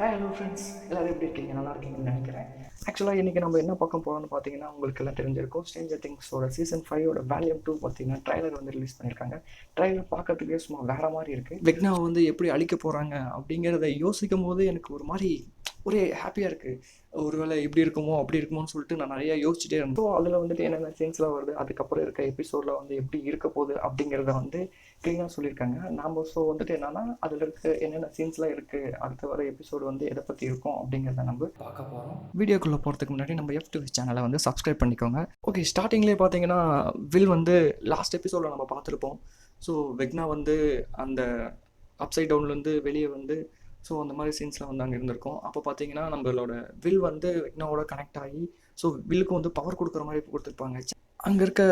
Hi hello friends, எல்லோரும் எப்படி இருக்கீங்க? நல்லா இருக்கீங்கன்னு நினைக்கிறேன். ஆக்சுவலாக இன்றைக்கி நம்ம என்ன பக்கம் போகிறோம்னு பார்த்தீங்கன்னா, உங்களுக்கு எல்லாம் தெரிஞ்சிருக்கும். ஸ்ட்ரேஞ்சர் திங்ஸோட சீசன் 5 வால்யூம் 2 பார்த்தீங்கன்னா ட்ரைலர் வந்து ரிலீஸ் பண்ணியிருக்காங்க. ட்ரைலர் பார்க்கறதுக்கே சும்மா வேறு மாதிரி இருக்குது. வெக்னாவை வந்து எப்படி அழிக்க போகிறாங்க அப்படிங்கிறத யோசிக்கும் போது எனக்கு ஒரு மாதிரி ஒரே ஹாப்பியாக இருக்குது. ஒருவேளை இப்படி இருக்குமோ அப்படி இருக்குமோன்னு சொல்லிட்டு நான் நிறையா யோசிச்சுட்டே இருந்தேன். ஸோ அதில் வந்துட்டு என்னென்ன சீன்ஸ்லாம் வருது, அதுக்கப்புறம் இருக்க எபிசோடில் வந்து எப்படி இருக்க போகுது அப்படிங்கிறத வந்து க்ளீனாக சொல்லியிருக்காங்க. நாம் ஸோ வந்துட்டு என்னென்னா அதில் இருக்க என்னென்ன சீன்ஸ்லாம் இருக்குது, அடுத்த வர எபிசோடு வந்து எதை பற்றி இருக்கும் அப்படிங்கிறத நம்ம பார்க்க போகிறோம். வீடியோக்குள்ளே போகிறதுக்கு முன்னாடி நம்ம F2 சேனலை வந்து சப்ஸ்கிரைப் பண்ணிக்கோங்க. ஓகே, ஸ்டார்டிங்லேயே பார்த்தீங்கன்னா வில் வந்து லாஸ்ட் எபிசோடில் நம்ம பார்த்துருப்போம். ஸோ வெக்னா வந்து அந்த அப்சைட் டவுன்லேருந்து வெளியே வந்து ஸோ அந்த மாதிரி சீன்ஸ்லாம் வந்து அங்கே இருந்திருக்கும். அப்போ பார்த்தீங்கன்னா நம்மளோட வில் வந்து வெக்னாவோட கனெக்ட் ஆகி ஸோ வில்லுக்கு வந்து பவர் கொடுக்குற மாதிரி கொடுத்துருப்பாங்க. அங்கே இருக்க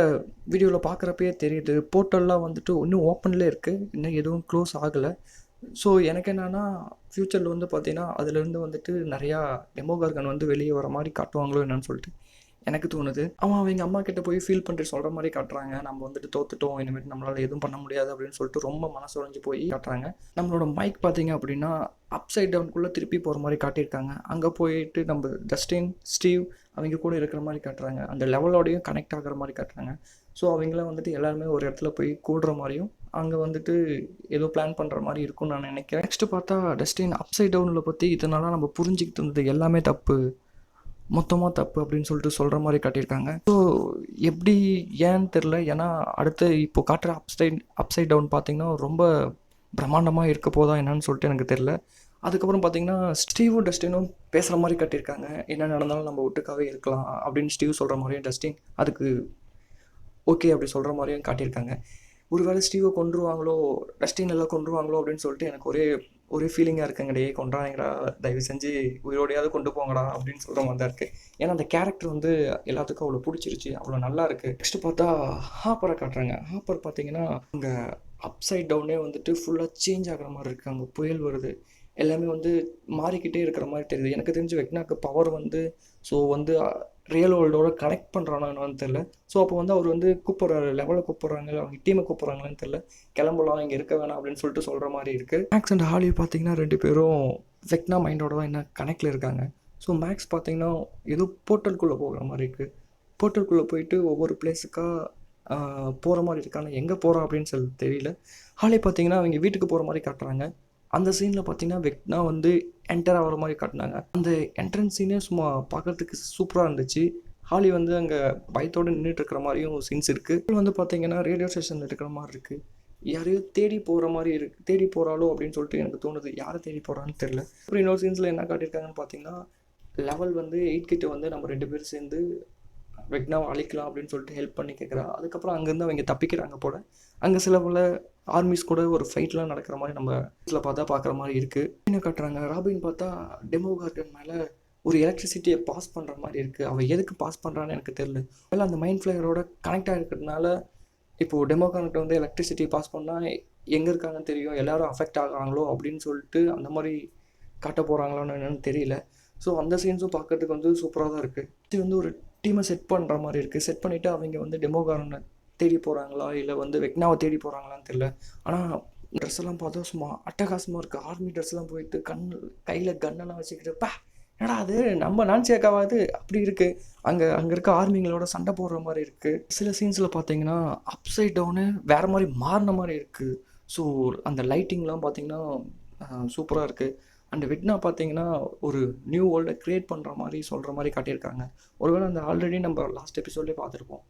வீடியோவில் பார்க்குறப்பே தெரியுது, போர்ட்டல்லாம் வந்துட்டு இன்னும் ஓப்பன்லேயே இருக்குது, இன்னும் எதுவும் க்ளோஸ் ஆகலை. ஸோ எனக்கு என்னென்னா ஃப்யூச்சரில் வந்து பார்த்தீங்கன்னா அதுலேருந்து வந்துட்டு நிறையா டெமோகார்கன் வந்து வெளியே வர மாதிரி காட்டுவாங்களோ என்னன்னு சொல்லிட்டு எனக்கு தோணுது. அவங்க அம்மா கிட்ட போய் ஃபீல் பண்ணிட்டு சொல்கிற மாதிரி காட்டுறாங்க. நம்ம வந்துட்டு தோத்துட்டோம், இனிமேட்டு நம்மளால் எதுவும் பண்ண முடியாது அப்படின்னு சொல்லிட்டு ரொம்ப மனசு உடைஞ்சு போய் காட்டுறாங்க. நம்மளோட மைக் பார்த்தீங்க அப்படின்னா அப்சைட் டவுனுக்குள்ளே திருப்பி போகிற மாதிரி காட்டியிருக்காங்க. அங்கே போயிட்டு நம்ம டஸ்டின், ஸ்டீவ் அவங்க கூட இருக்கிற மாதிரி காட்டுறாங்க. அந்த லெவலோடையும் கனெக்ட் ஆகிற மாதிரி காட்டுறாங்க. ஸோ அவங்களாம் வந்துட்டு எல்லாருமே ஒரு இடத்துல போய் கூடுற மாதிரியும் அங்கே வந்துட்டு ஏதோ பிளான் பண்ணுற மாதிரி இருக்கும்னு நான் நினைக்கிறேன். நெக்ஸ்ட்டு பார்த்தா டஸ்டின் அப்சைட் டவுனில் பற்றி இதனால நம்ம புரிஞ்சுக்கிட்டு இருந்தது எல்லாமே தப்பு, மொத்தமாக தப்பு அப்படின்னு சொல்லிட்டு சொல்கிற மாதிரி காட்டியிருக்காங்க. ஸோ எப்படி ஏன்னு தெரில. ஏன்னா அடுத்து இப்போ காட்டுற அப்சைட் டவுன் பார்த்திங்கன்னா ரொம்ப பிரம்மாண்டமாக இருக்க போதா என்னன்னு சொல்லிட்டு எனக்கு தெரில. அதுக்கப்புறம் பார்த்திங்கன்னா ஸ்டீவும் டஸ்டினும் பேசுகிற மாதிரி காட்டியிருக்காங்க. என்ன நடந்தாலும் நம்ம ஒட்டுக்காவே இருக்கலாம் அப்படின்னு ஸ்டீவ் சொல்கிற மாதிரியும் டஸ்டின் அதுக்கு ஓகே அப்படி சொல்கிற மாதிரியும் காட்டியிருக்காங்க. ஒருவேளை ஸ்டீவை கொண்டுருவாங்களோ, டஸ்டின் எல்லாம் கொண்டுருவாங்களோ அப்படின்னு சொல்லிட்டு எனக்கு ஒரே ஃபீலிங்காக இருக்குங்கடே, கொண்டாங்கடா, தயவு செஞ்சு உயிரோடையாவது கொண்டு போங்கடா அப்படின்னு சொல்கிற மாதிரி தான் இருக்குது. ஏன்னா அந்த கேரக்டர் வந்து எல்லாத்துக்கும் அவ்வளோ பிடிச்சிருச்சு, அவ்வளோ நல்லா இருக்குது. நெக்ஸ்ட்டு பார்த்தா ஹாப்பரை காட்டுறாங்க. ஹாப்பர் பார்த்தீங்கன்னா அங்கே அப்சைட் டவுனே வந்துட்டு ஃபுல்லாக சேஞ்ச் ஆகிற மாதிரி இருக்குது. அங்கே புயல் வருது, எல்லாமே வந்து மாறிக்கிட்டே இருக்கிற மாதிரி தெரியுது. எனக்கு தெரிஞ்சு வெக்னாக்கு பவர் வந்து ஸோ வந்து ரியல் வேர்ல்டோட கனெக்ட் பண்ணுறானான்னு தெரில. ஸோ அப்போ வந்து அவர் வந்து கூப்பிட்றாரு, லெவலில் கூப்பிட்றாங்க, அவங்க டீமை கூப்பிட்றாங்களான்னு தெரில. கிளம்பலாம், இங்கே இருக்க வேணாம் அப்படின்னு சொல்லிட்டு சொல்கிற மாதிரி இருக்குது. மேக்ஸ் அண்ட் ஹாலி பார்த்தீங்கன்னா 2 பேரும் வெக்னா மைண்டோட தான் என்ன கனெக்டில் இருக்காங்க. ஸோ மேக்ஸ் பார்த்தீங்கன்னா ஏதோ போர்ட்டலுக்குள்ளே போகிற மாதிரி இருக்குது. போர்ட்டலுக்குள்ளே போயிட்டு ஒவ்வொரு பிளேஸுக்காக போகிற மாதிரி இருக்காங்க. எங்கே போகிறான் அப்படின்னு சொல்லி தெரியல. ஹாலி பார்த்தீங்கன்னா அவங்க வீட்டுக்கு போகிற மாதிரி காட்டுறாங்க. அந்த சீனில் பார்த்தீங்கன்னா வெக்னா வந்து என்டர் ஆகிற மாதிரி காட்டினாங்க. அந்த என்ட்ரன்ஸ் சீனே சும்மா பார்க்குறதுக்கு சூப்பராக இருந்துச்சு. ஹாலி வந்து அங்கே பயத்தோடு நின்றுட்டு இருக்கிற மாதிரியும் சீன்ஸ் இருக்குது. வந்து பார்த்தீங்கன்னா ரேடியோ ஸ்டேஷனில் இருக்கிற மாதிரி இருக்குது. யாரையோ தேடி போகிற மாதிரி இருக்குது. தேடி போகிறாளோ அப்படின்னு சொல்லிட்டு எனக்கு தோணுது. யாரை தேடி போகிறான்னு தெரில. அப்புறம் இன்னொரு சீன்ஸில் என்ன காட்டியிருக்காங்கன்னு பார்த்தீங்கன்னா லெவல் வந்து 8 கிட்ட வந்து நம்ம 2 பேர் சேர்ந்து வெக்னாவை அழிக்கலாம் அப்படின்னு சொல்லிட்டு ஹெல்ப் பண்ணி கேட்குறா. அதுக்கப்புறம் அங்கேருந்து அவங்க தப்பிக்கிறாங்க போல. அங்கே சில பல ஆர்மிஸ் கூட ஒரு ஃபைட்லாம் நடக்கிற மாதிரி நம்ம இதில் பார்த்தா பார்க்குற மாதிரி இருக்குது. என்ன காட்டுறாங்க, ராபின் பார்த்தா டெமோகார்கன் மேலே ஒரு எலக்ட்ரிசிட்டியை பாஸ் பண்ணுற மாதிரி இருக்குது. அவள் எதுக்கு பாஸ் பண்ணுறான்னு எனக்கு தெரியல. அதில் அந்த மைண்ட் ஃப்ளேயரோட கனெக்ட் ஆகிருக்கிறதுனால இப்போது டெமோகார்கிட்ட வந்து எலக்ட்ரிசிட்டியை பாஸ் பண்ணால் எங்கே இருக்காங்கன்னு தெரியும், எல்லோரும் அஃபெக்ட் ஆகிறாங்களோ அப்படின்னு சொல்லிட்டு அந்த மாதிரி காட்ட போகிறாங்களோன்னு என்னென்னு தெரியல. ஸோ அந்த சீன்ஸும் பார்க்கறதுக்கு வந்து சூப்பராக தான் இருக்குது. இது வந்து ஒரு டீமை செட் பண்ணுற மாதிரி இருக்குது. செட் பண்ணிவிட்டு அவங்க வந்து டெமோகார்கனை தேடி போகிறாங்களா இல்லை வந்து வெக்னாவை தேடி போகிறாங்களான்னு தெரில. ஆனால் ட்ரெஸ் எல்லாம் பார்த்தா சும்மா அட்டகாசமாக இருக்குது. ஆர்மி ட்ரெஸ்லாம் போயிட்டு கையில் கன்னெல்லாம் வச்சுக்கிட்டு என்னடா அது நம்ம நான்சி அக்காவாது அப்படி இருக்குது. அங்கே இருக்க ஆர்மிங்களோட சண்டை போடுற மாதிரி இருக்குது. சில சீன்ஸில் பார்த்தீங்கன்னா அப்சைட் டவுனு வேறு மாதிரி மாறின மாதிரி இருக்குது. ஸோ அந்த லைட்டிங்லாம் பார்த்தீங்கன்னா சூப்பராக இருக்குது. அண்ட் வெக்னா பார்த்தீங்கன்னா ஒரு நியூ வேர்ல்டை க்ரியேட் பண்ணுற மாதிரி சொல்கிற மாதிரி காட்டியிருக்காங்க. ஒருவேளை அந்த ஆல்ரெடி நம்ம லாஸ்ட் எபிசோட்லேயே பார்த்துருப்போம்.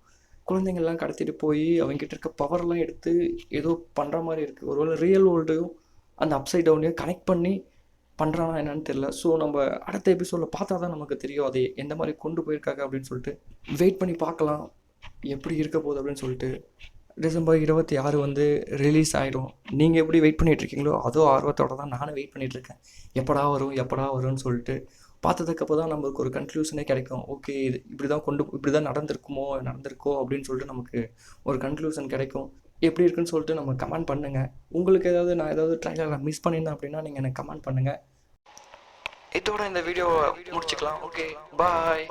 குழந்தைங்கள்லாம் கடத்திட்டு போய் அவங்ககிட்ட இருக்க பவர்லாம் எடுத்து ஏதோ பண்ணுற மாதிரி இருக்குது. ஒருவேளை ரியல் வேர்ல்டையும் அந்த அப்சைட் டவுனையும் கனெக்ட் பண்ணி பண்ணுறானா என்னன்னு தெரில. ஸோ நம்ம அடுத்த எபிசோடில் பார்த்தா தான் நமக்கு தெரியும் அதை எந்த மாதிரி கொண்டு போயிருக்காங்க அப்படின்னு சொல்லிட்டு. வெயிட் பண்ணி பார்க்கலாம் எப்படி இருக்க போகுது அப்படின்னு சொல்லிட்டு. டிசம்பர் 26 வந்து ரிலீஸ் ஆகிடும். நீங்கள் எப்படி வெயிட் பண்ணிகிட்ருக்கீங்களோ அதோ ஆர்வத்தோடு தான் நானும் வெயிட் பண்ணிகிட்ருக்கேன். எப்படா வரும்னு சொல்லிட்டு. பார்த்ததுக்கப்போ தான் நம்மளுக்கு ஒரு கன்க்ளூஷனே கிடைக்கும். ஓகே, இது இப்படி தான் நடந்திருக்கோ அப்படின்னு சொல்லிட்டு நமக்கு ஒரு கன்க்ளூஷன் கிடைக்கும். எப்படி இருக்குன்னு சொல்லிட்டு நம்ம கமெண்ட் பண்ணுங்கள். உங்களுக்கு நான் ஏதாவது ட்ரைலரில் மிஸ் பண்ணியிருந்தேன் அப்படின்னா நீங்கள் எனக்கு கமெண்ட் பண்ணுங்கள். இதோட இந்த வீடியோவை முடிச்சுக்கலாம். ஓகே, பாய்.